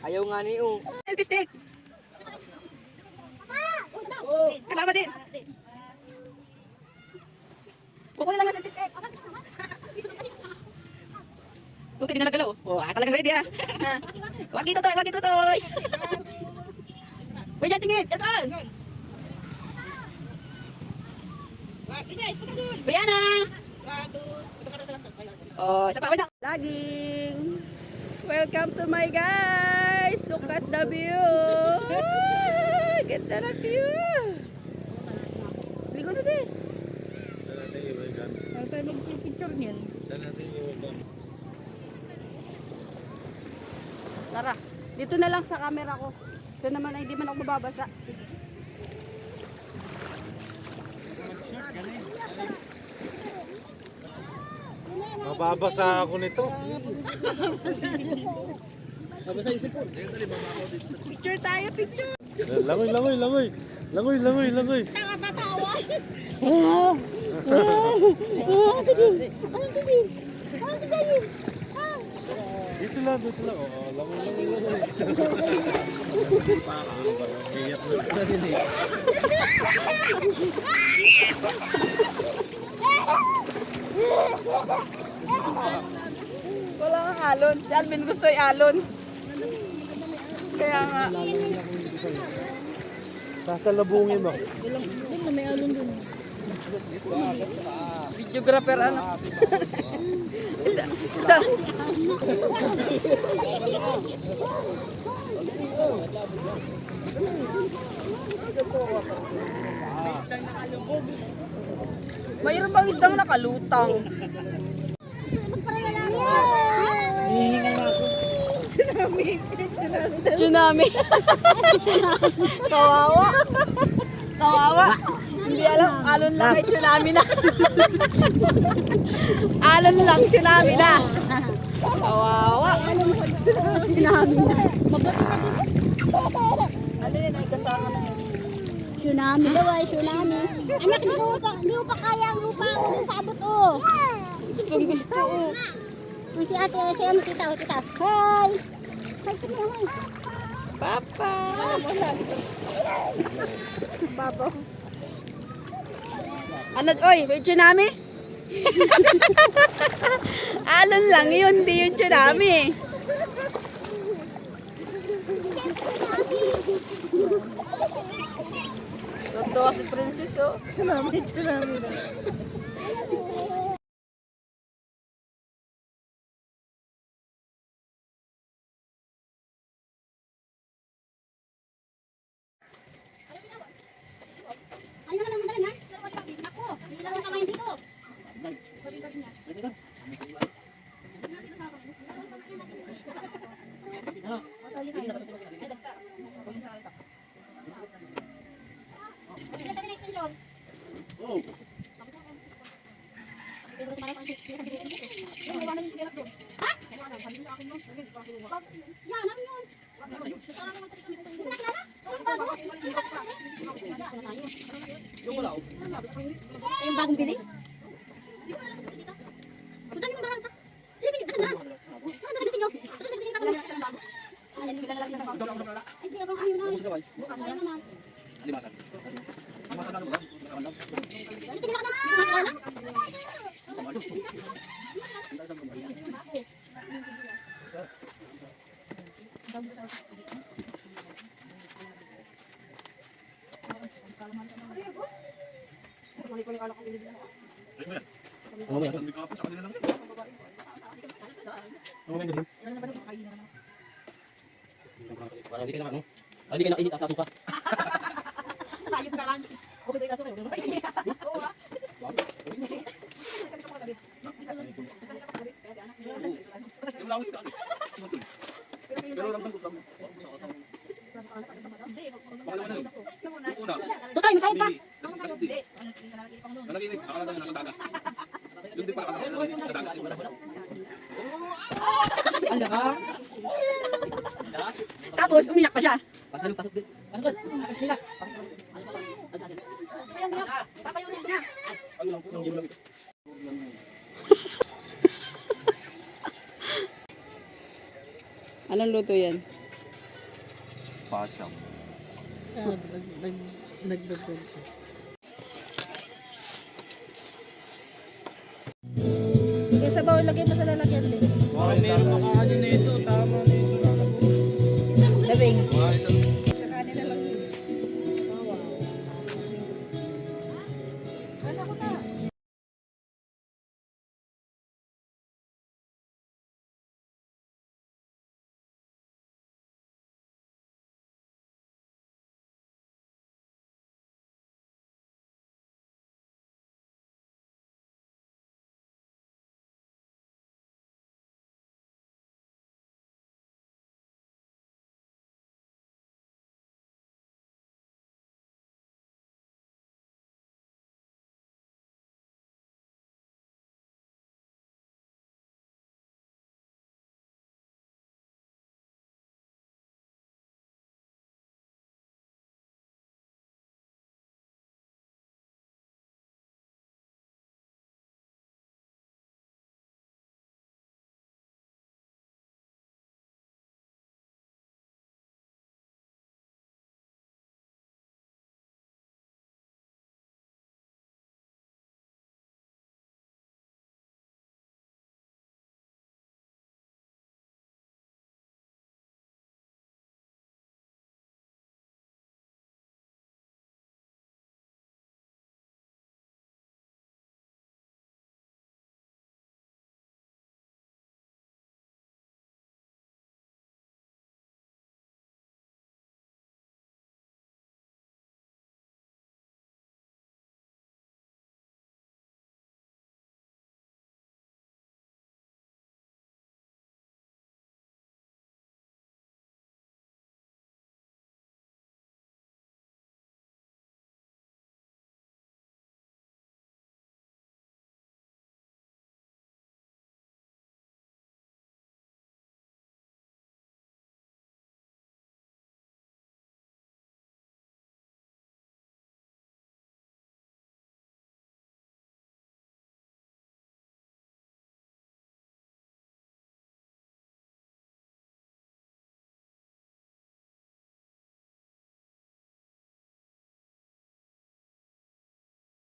Ayaw nga ni O. Selfie stick. Oh, kasama din. Kukunin lang yung selfie stick. Tuti din na nagalaw. Oh, talagang ready ah. Wag ito toy, wag ito toy. Uy, dyan tingin. Ito. Brianna. Oh, isa pa. Wait lang. Laging. Welcome to my guys. Look at the view. Ganda na view. Ligo na din. Saan natin iwagan? Ano tayo mag-picture niyan? Saan natin iwagan? Tara, dito na lang sa camera ko. Ito naman ay di man ako mababasa. Sige. Mababasa ako nito. Picture tayo, picture. Langoy, langoy, langoy. Langoy, langoy, langoy. Tatawa. Sige. Sige. Dito lang, dito lang. Oh, langoy, langoy, langoy. Parang ano ba? Iyak na. Wala kang alon. Si Alvin gusto i-alon. Kaya nga. Sasalabungin mo. May alon dun. Videographer ano. Mayroon bang isdang nakalutang? Tsunami. Tsunami. Kawawa. Kawawa. Hindi alam, alon lang ay tsunami na. Alon lang, tsunami na. Kawawa. Tsunami na. Ano yun ay kasama na yun? Tsunami daw ay tsunami. Anak, di mo pa kaya ang lupa abot oh. Gustong gusto. Ang si ate, si ano, tita. Hi! Hi, tita. Papa. Papa. Ano, oy, may tsunami? Alon lang yun, di yung tsunami. Totoo si Princess, oh. Tsunami na. Ano naman ang dalan, ha? Ako, hindi lang ang kamay dito. Yung bagong pili? Punta niyo ba? Sige, pili. Ano na? Saan sagutin niyo? Saan sagutin niyo? Ay, hindi ako ayaw na. Ayaw naman. Sige na ka na. Parang hindi ka naman, no? Hindi ka na ihitas na suka. Ayun ka lang. Bukod tayo kaso kayo. Tutoy, makain pa. Anda ka? Tapos, umiyak pa siya. Pasok din. Pasok din. Papayunin niya. Anong luto yan? Pachang. Nagdagdag siya. Kaya sa bawal, lagay mo sa lalagyan din. Baka meron makaano na ito. Tama na ito. Labing. Isang Sa kanila lang yun. Oh, wow. Ano ko na?